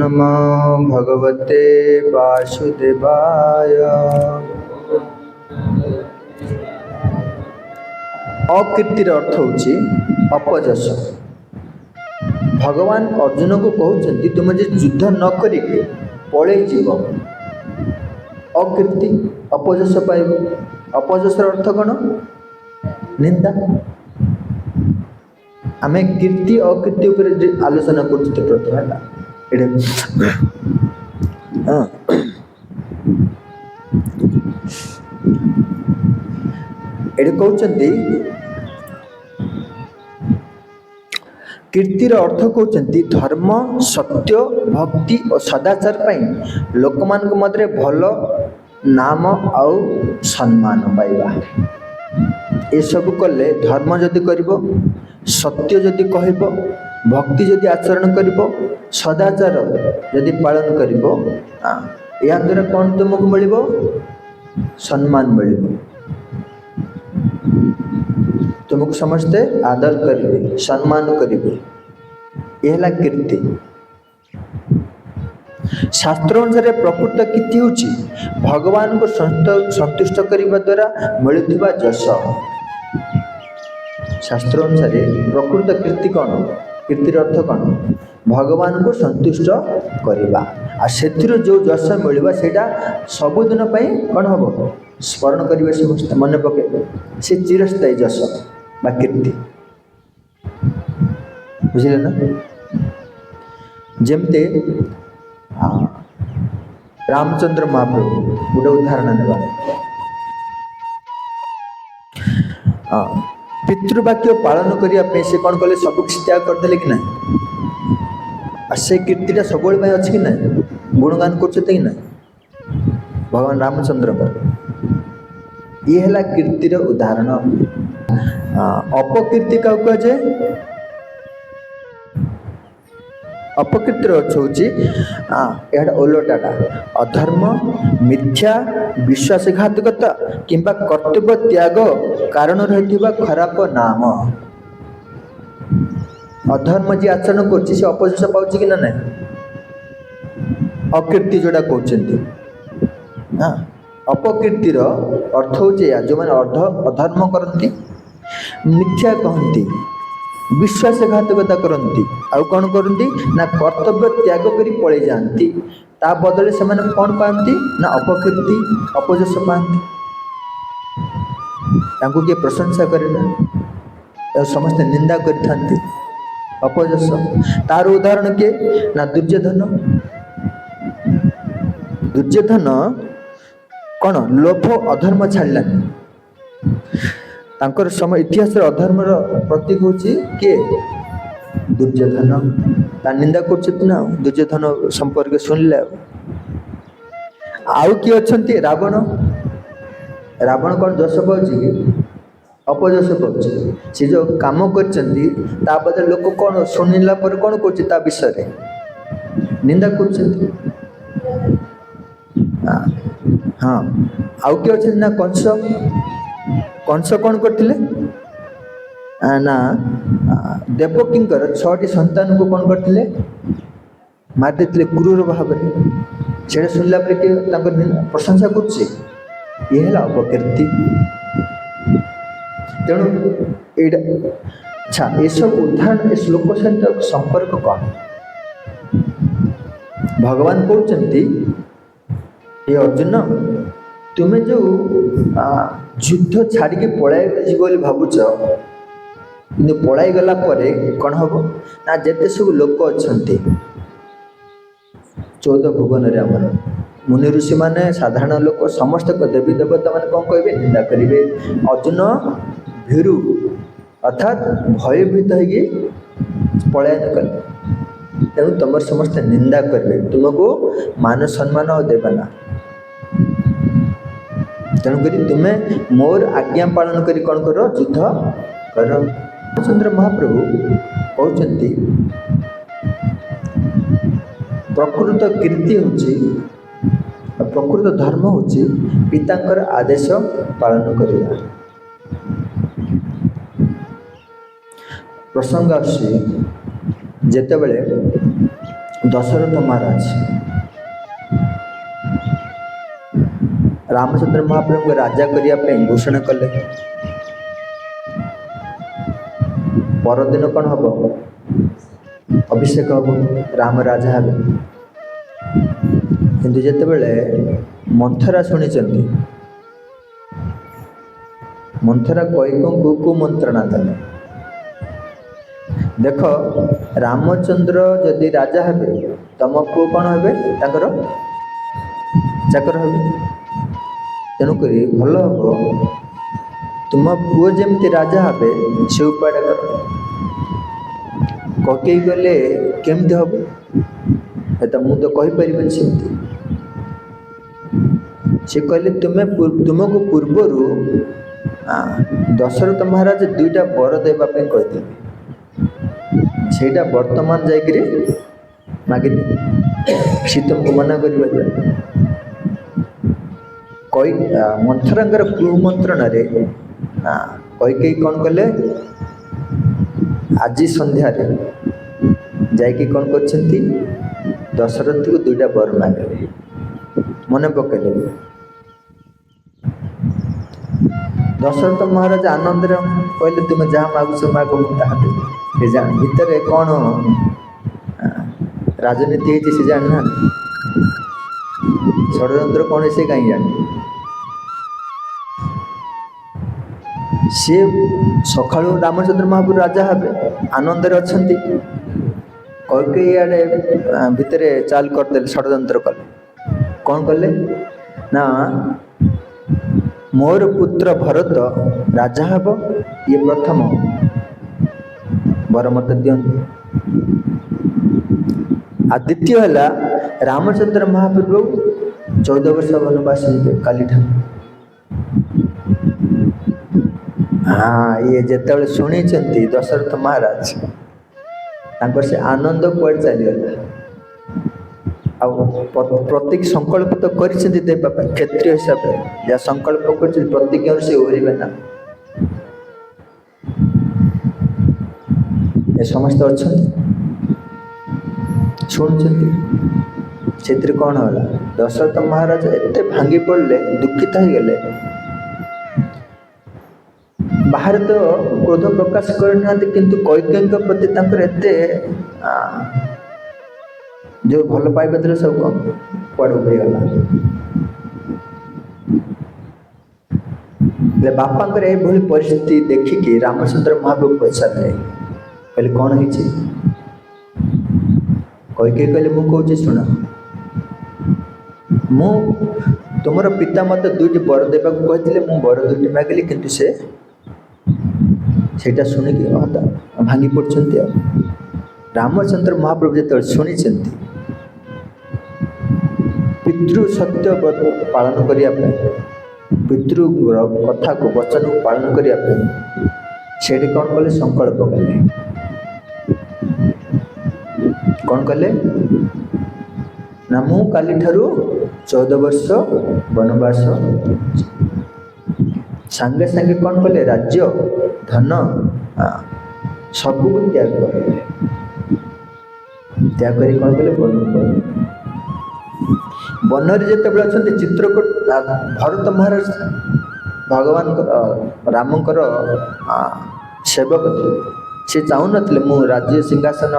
नमो भगवते वासुदेवाय। अकीर्तिर अर्थ होची अपजस। भगवान अर्जुन को कहते तुम जे युद्ध न करी पड़े जीव अकीर्ति अपजस पाइब। अपजसर अर्थ कौन? निंदा। आम कीर्ति अकीर्ति उपर आलोचना करते प्रथम एडे कहते कीर्तिर अर्थ कहते धर्म सत्य भक्ति और सदाचार पाई लोक मान मध्य भल नाम आउ सम्मान पाइबा। ये सब कले धर्म जदि करिबो, सत्य जदि कहब, भक्ति जदि आचरण करिबो, सदाचार जदि पालन करिबो, या द्वारा कौन तुमको मिलिबो? सम्मान मिलिबो। तुमको समझते आदर करेंगे, सम्मान करेंगे। यह है कीर्ति। शास्त्र अनुसार प्रकृत कीर्ति होची भगवान को संतुष्ट करने द्वारा मिलुवा जश। शास्त्र अनुसार प्रकृत कीर्ति कौन? कीर्तिर अर्थ कौन? भगवान को संतुष्ट करवा। से जो जश मिलवा से सबुदिन कौन हम स्मरण करेंगे, समस्त मन पके से चिरस्थायी जश बा कीर्ति। बुझे ना? जमते रामचंद्र महाप्रभु गोटे उदाहरण नेबा। पितृवाक्य पालन करने से कौन कले? सब किसी त्याग करदे कि ना? से कीर्तिटा सब अच्छी कि ना? गुणगान करते कि ना भगवान रामचंद्र पर? ये है कीर्तिर उदाहरण। अपकीर्ति क्या कहे? अपकीर्तिर अर्थ होता ओलटाटा अधर्म, मिथ्या, विश्वासघातकता किंबा कर्तव्य त्याग कारण रही खराब नाम। अधर्म जी आचरण कर अपजस पाँच कि ना? अकीर्ति जोड़ा कहते। अपकीर्तिर अर्थ हो जो मैंने अधर्म करती, मिथ्या कहती, विश्वासघातकता करती, आउ कौन करती ना कर्तव्य त्याग करी पड़े जाती। ता बदले से मैंने कौन पाती ना अपकीर्ति अपजस पाती। तांको किए प्रशंसा करे समस्त निंदा करथांती अपजस। तार उदाहरण के ना दुर्योधन। दुर्योधन कौन लोभ अधर्म छाड़लानी। तांकर समय इतिहास अधर्मर प्रतीक होची के दुर्योधन। ता निंदा करछत ना दुर्योधन संपर्क सुनले। आउ किए अछंती? रावण। रावण कौन जश पाउची कि अपजस पाउची? से जो काम करछंती ता बदले लोक कौन सुनिला पर कौन करछि ता विषय रे निंदा करछंती। हाँ आउ किए अछंती ना कंस। कंस कौन करते ना देवकींकर 6टी संतान को कौन करते मार देते क्रूर भाव में। से सुनला प्रशंसा कर अपकीर्ति। तेणु अच्छा ये सब उदाहरण श्लोक सहित संपर्क कौन? भगवान कहते हे अर्जुन तुम्हें जो युद्ध छाड़ी पड़ाई जीव भावुच कि पड़ाई गला कौन हम ना जिते सब लोक अच्छा 14 भुवन आमर मुनि ऋषि मैंने साधारण लोक समस्त देवी देवता मैंने कौन कहे निंदा करेंगे। अर्जुन भीरु अर्थात भयभीत हो पलायन कले। तेणु तुम समस्त निंदा करेंगे, तुमको मान सम्मान और देवना। तेणुक तुम्हें मोर आज्ञा पालन करी कौन कर युद्ध कर। रामचंद्र महाप्रभु कहते प्रकृत कीर्ति होची प्रकृत धर्म होची पितांकर आदेश पालन करना। प्रसंग आसी जेतेबेले ଦଶରଥ ମହାରାଜ ରାମଚନ୍ଦ୍ର ମହାପ୍ରଭୁଙ୍କୁ ରାଜା କରିବା ପାଇଁ ଘୋଷଣା କଲେ। ପରଦିନ କ'ଣ ହବ? ଅଭିଷେକ ହବ, ରାମ ରାଜା ହେବେ। କିନ୍ତୁ ଯେତେବେଳେ ମନ୍ଥରା ଶୁଣିଛନ୍ତି, ମନ୍ଥରା କୈକେୟୀଙ୍କୁ କୋଉ ମନ୍ତ୍ରଣା ଦେଲେ? ଦେଖ, ରାମଚନ୍ଦ୍ର ଯଦି ରାଜା ହେବେ, ତମ ପୁଅ କ'ଣ ହେବେ? ତାଙ୍କର ଚାକର ହେବେ। ତେଣୁକରି ଭଲ ହବ ତୁମ ପୁଅ ଯେମିତି ରାଜା ହେବେ ସେ ଉପାୟଟା କର। କୈକେୟୀ ଗଲେ କେମିତି ହବ? ଏଟା ମୁଁ ତ କହିପାରିବିନି ସେମିତି। ସେ କହିଲେ ତୁମକୁ ପୂର୍ବରୁ ଦଶରଥ ମହାରାଜ 2ଟା ବର ଦେବା ପାଇଁ କହିଥିଲେ, ସେଇଟା ବର୍ତ୍ତମାନ ଯାଇକିରି ମାଗିଲେ। ସେ ତୁମକୁ ମନା କରିପାରିବେ? ମନ୍ଥରାଙ୍କର କୁମନ୍ତ୍ରଣାରେ କୈକେୟୀ କ'ଣ କଲେ? ଆଜି ସନ୍ଧ୍ୟାରେ ଯାଇକି କ'ଣ କରିଛନ୍ତି? ଦଶରଥକୁ 2ଟା ବର ମାଗିଲେ, ମନେ ପକେଇଲେ। ଦଶରଥ ମହାରାଜ ଆନନ୍ଦରେ କହିଲେ, ତୁମେ ଯାହା ମାଗୁଛ ମାଗ, ମୁଁ ତାହା ଦେବି। ଭିତରେ କ'ଣ ରାଜନୀତି ହେଇଛି ସେ ଜାଣିନାହାନ୍ତି, ଷଡ଼ଯନ୍ତ୍ର କ'ଣ ସେ କାହିଁ ଜାଣି। ସିଏ ସକାଳୁ ରାମଚନ୍ଦ୍ର ମହାପ୍ରଭୁ ରାଜା ହେବେ, ଆନନ୍ଦରେ ଅଛନ୍ତି। କୈକେୟୀ ଆଡ଼େ ଭିତରେ ଚାଲ କରିଦେଲେ, ଷଡ଼ଯନ୍ତ୍ର କଲେ। କ'ଣ କଲେ ନା, ମୋର ପୁତ୍ର ଭରତ ରାଜା ହେବ, ଇଏ ପ୍ରଥମ ବର ମତ ଦିଅନ୍ତୁ। ଆଉ ଦ୍ୱିତୀୟ ହେଲା, ରାମଚନ୍ଦ୍ର ମହାପ୍ରଭୁ 14 ବର୍ଷ ବନବାସ ଯିବେ କାଲିଠାରୁ। ଇଏ ଯେତେବେଳେ ଶୁଣିଛନ୍ତି ଦଶରଥ ମହାରାଜ, ତାଙ୍କର ସେ ଆନନ୍ଦ କୁଆଡ଼େ ଚାଲିଗଲା। ଆଉ ପ୍ରତିଜ୍ଞା ସଂକଳ୍ପ ତ କରିଛନ୍ତି ଦେବା ପାଇଁ, କ୍ଷତ୍ରିୟ ହିସାବରେ ଯାହା ସଂକଳ୍ପ କରିଛନ୍ତି ପ୍ରତିଜ୍ଞାରୁ ସେ ଓହରିବେ ନା। ଏ ସମସ୍ତେ ଅଛନ୍ତି, ଶୁଣୁଛନ୍ତି। ସେଥିରେ କ'ଣ ହେଲା? ଦଶରଥ ମହାରାଜ ଏତେ ଭାଙ୍ଗି ପଡ଼ିଲେ, ଦୁଃଖିତ ହେଇଗଲେ। ବାହାରେ ତ କ୍ରୋଧ ପ୍ରକାଶ କରିନାହାନ୍ତି, କିନ୍ତୁ କୈକେୟୀଙ୍କ ପ୍ରତି ତାଙ୍କର ଏତେ ଯେଉଁ ଭଲ ପାଇବା ଥିଲା ସବୁ କୁଆଡ଼େ ଉଭେଇଗଲା। ବାପାଙ୍କର ଏଭଳି ପରିସ୍ଥିତି ଦେଖିକି ରାମଚନ୍ଦ୍ର ମହାପ୍ରଭୁ ପଚାରିଲେ, କହିଲେ କ'ଣ ହେଇଛି? କୈକେୟୀ କହିଲେ, ମୁଁ କହୁଛି ଶୁଣ, ମୁଁ ତୁମର ପିତା ମୋତେ 2ଟି ବର ଦେବାକୁ କହିଥିଲେ, ମୁଁ ବର 2ଟି ମାଗିଲି, କିନ୍ତୁ ସେ ସେଇଟା ଶୁଣିକି ଭାଙ୍ଗି ପଡ଼ୁଛନ୍ତି। ଆଉ ରାମଚନ୍ଦ୍ର ମହାପ୍ରଭୁ ଯେତେବେଳେ ଶୁଣିଛନ୍ତି ପିତୃ ସତ୍ୟ ପାଳନ କରିବା ପାଇଁ, ପିତୃ କଥାକୁ ବଚନକୁ ପାଳନ କରିବା ପାଇଁ ସେଠି କ'ଣ କଲେ? ସଂକଳ୍ପ କଲେ। କ'ଣ କଲେ ନା, ମୁଁ କାଲିଠାରୁ 14 ବର୍ଷ ବନବାସ। ସାଙ୍ଗେ ସାଙ୍ଗେ କ'ଣ କଲେ? ରାଜ୍ୟ ଧନ ସବୁକୁ ତ୍ୟାଗ କରିଲେ। ତ୍ୟାଗ କରି କ'ଣ କଲେ? ବନକୁ ଗଲେ। ବନରେ ଯେତେବେଳେ ଅଛନ୍ତି, ଚିତ୍ରକୂଟ ଭରତ ମହାରାଜ ଭଗବାନଙ୍କର ରାମଙ୍କର ସେବକ ଥିଲେ। ସେ ଚାହୁଁନଥିଲେ ମୁଁ ରାଜ୍ୟ ସିଂହାସନ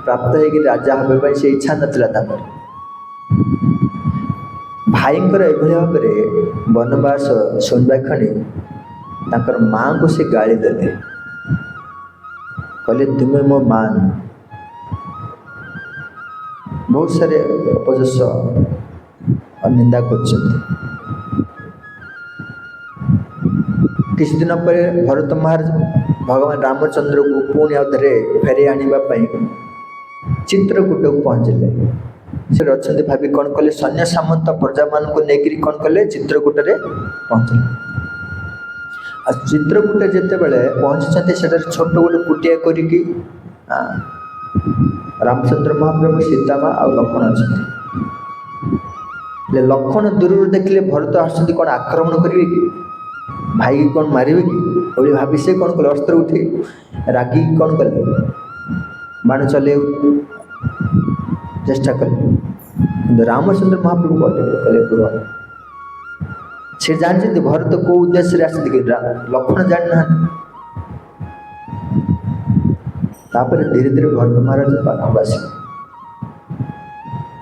ପ୍ରାପ୍ତ ହେଇକି ରାଜା ହେବା ପାଇଁ, ସେ ଇଚ୍ଛା ନଥିଲା ତାଙ୍କର। ଭାଇଙ୍କର ଏଭଳି ଭାବରେ ବନବାସ ଶୁଣିବା କ୍ଷଣି ତାଙ୍କର ମାଆଙ୍କୁ ସେ ଗାଳି ଦେଲେ, କହିଲେ ତୁମେ ମୋ ମା ନୁହଁ। ବହୁତ ସାରା ଅପଯଶ ନିନ୍ଦା କରୁଛନ୍ତି। କିଛି ଦିନ ପରେ ଭରତ ମହାରାଜ ଭଗବାନ ରାମଚନ୍ଦ୍ରକୁ ପୁଣି ଆଉ ଥରେ ଫେରାଇ ଆଣିବା ପାଇଁ ଚିତ୍ରକୂଟକୁ ପହଞ୍ଚିଲେ। ସେଠି ଅଛନ୍ତି ଭାବି କ'ଣ କଲେ? ସୈନ୍ୟ ସାମନ୍ତ ପ୍ରଜାମାନଙ୍କୁ ନେଇକରି କ'ଣ କଲେ? ଚିତ୍ରକୂଟରେ ପହଞ୍ଚିଲେ। ଆଉ ଚିତ୍ରକୂଟ ଯେତେବେଳେ ପହଞ୍ଚିଛନ୍ତି, ସେଠାରେ ଛୋଟ ଗୋଟେ କୁଟିଆ କରିକି ରାମଚନ୍ଦ୍ର ମହାପ୍ରଭୁ, ସୀତାମା ଆଉ ଲକ୍ଷ୍ମଣ ଅଛନ୍ତି। ଲକ୍ଷ୍ମଣ ଦୂରରୁ ଦେଖିଲେ ଭରତ ଆସୁଛନ୍ତି, କ'ଣ ଆକ୍ରମଣ କରିବେ କି, ଭାଇକି କ'ଣ ମାରିବେ କି ବୋଲି ଭାବି ସେ କ'ଣ କଲେ? ଅସ୍ତ୍ର ଉଠେଇ ରାଗିକି କ'ଣ କଲେ? ବାଣ ଚଲେଇ चेष्टा कले रामचंद्र महाप्रभु कले प्रभु से जानते भरत को उद्देश्य आसती लक्षण जानी ना धीरे धीरे भरत महाराज पाखक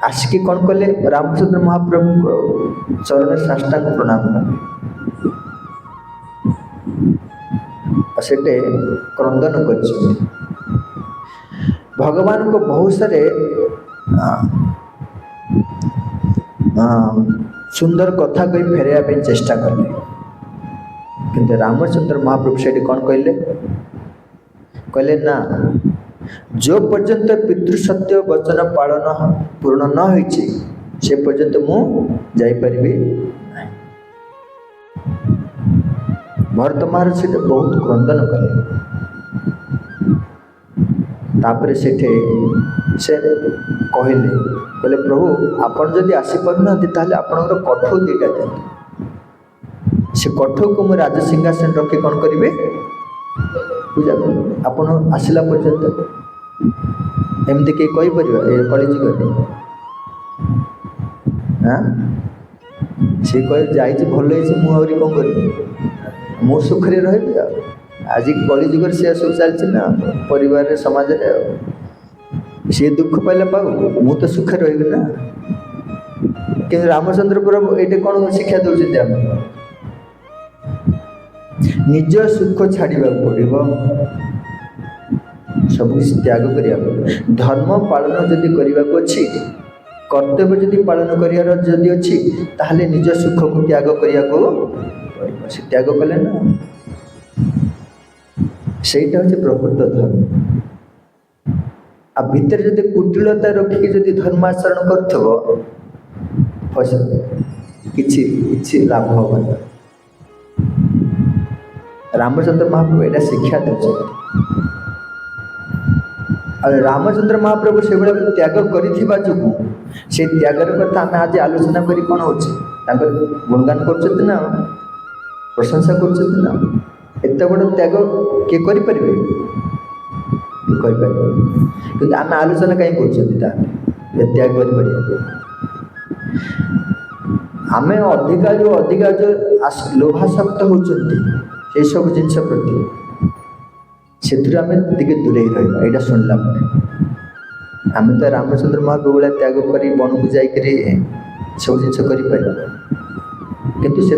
आसिकी कौन कले रामचंद्र महाप्रभु चरण साष्टांग प्रणाम कले सेटे क्रंदन कर भगवान को बहुत सारे सुंदर कथा कही फेरवा चेष्टा कले किंतु रामचंद्र महाप्रभु से कौन कहले कहले ना जो पर्यंत पितृसत्य वचन पालन पूर्ण न होइछि से पर्यंत मु जाई परिबी नहीं। भरत महाराज से बहुत क्रंदन कले तापर से कहले कहले प्रभु आपण जदि आसी पारना ताहले आपणकर कठौ दीटा दियंतु से कठौ को मु राज सिंहासन रखी कौन करिवे पूजा कर आपण आसिला पर्यंत एमती के कहि परिबा ए कलिजुग हाँ से कह जाइए भल मु आहरी कौन कर मु सुखरे रही आज कलिजुग से सब चलती ना परिवार समाज सी दुख पाइला पाऊ मु तो सुखे रही ना कि रामचंद्र प्रभु ये कौन शिक्षा दौरान निज सुख छाड़ा पड़ो सब किसी त्याग करा धर्म पालन जदि करने को अच्छी कर्तव्य जदि पालन कर अच्छी ताहले निज सुख को त्याग करने को से त्याग कले ना सेटा हूँ प्रकृत धर्म आ भितर जदि कुटिलता रखिक जदि धर्माचरण कर किछि लाभ हम रामचंद्र महाप्रभु एटा शिक्षा दे रामचंद्र महाप्रभु से भाई त्याग करिथिबा जुगु से त्यागर कथा आम आज आलोचना करी कौन हो गुणगान कर ना प्रशंसा कर एत बड़ त्याग किए करें कि आम आलोचना कहीं कर त्याग कर आम अधिका जो अधिका जो लोभासक्त होती सब जिन प्रति से दूरे रहा यहाँ शुणला आम तो रामचंद्र महाप्रभु भाई त्याग कर बन को जाकर सब जिन कर किंतु से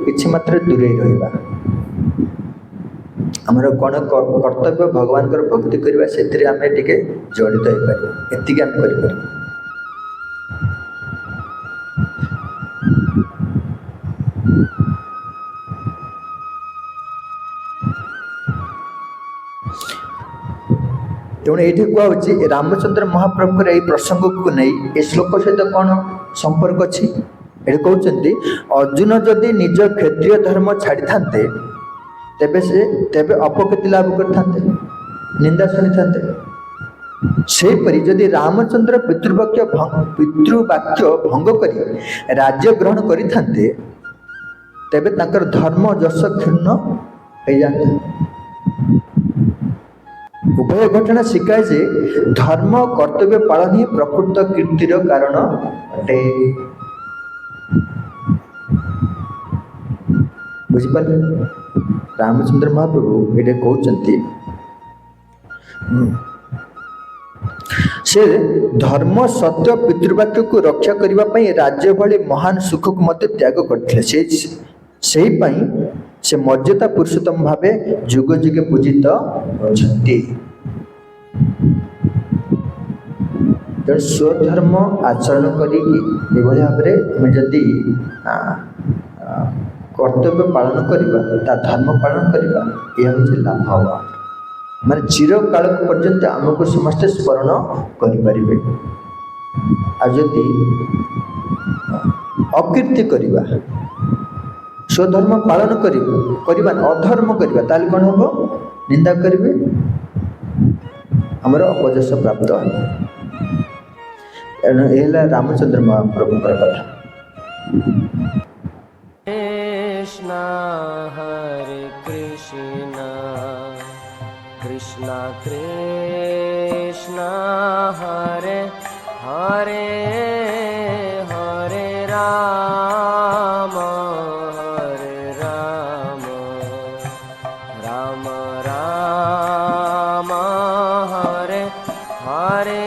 किसी मात्र दूरे रहा आमर कौन कर्तव्य भगवान भक्ति करवा से आम टे जड़ित हो पार एति आम कर तेणु ये कहुच्छी रामचंद्र महाप्रभुर यही प्रसंग को नहीं ए श्लोक सहित कौन संपर्क अच्छी ये कहते अर्जुन जदि निज क्षेत्रीय धर्म छाड़ी था तेबे अपकृति लाभ करते निंदा शुणी था सेपरी जदि रामचंद्र पितृवाक्य भंग कर राज्य ग्रहण करते तेबे तांकर धर्म जश क्षुण्ण हो जाते। उभय घटना शिखाए जे धर्म कर्तव्य पालन ही प्रकृत कीर्तिर कारण अटे बुझिपारे रामचंद्र महाप्रभु ये कहते से धर्म सत्य पितृवाक्य को रक्षा करने राज्य भली महान सुख को मत त्याग करते से मर्यादा पुरुषोत्तम भावे जुग जुगे पूजित होती। तेणु स्वधर्म आचरण करी भाव में जदि कर्तव्य पालन करवा धर्म पालन करवा यह हूँ लाभ हवा माने चिर काल पर्यंत आमको समस्ते स्मरण करें आदि अकीर्ति करवा स्वधर्म पालन करवा अधर्म करवा ताले कौन हम निंदा करेंगे आमर अपजस प्राप्त है। रामचंद्र महाप्रभु कथा कृष्णा हरे कृष्णा कृष्णा कृष्णा हरे हरे हरे हरे राम राम राम हरे हरे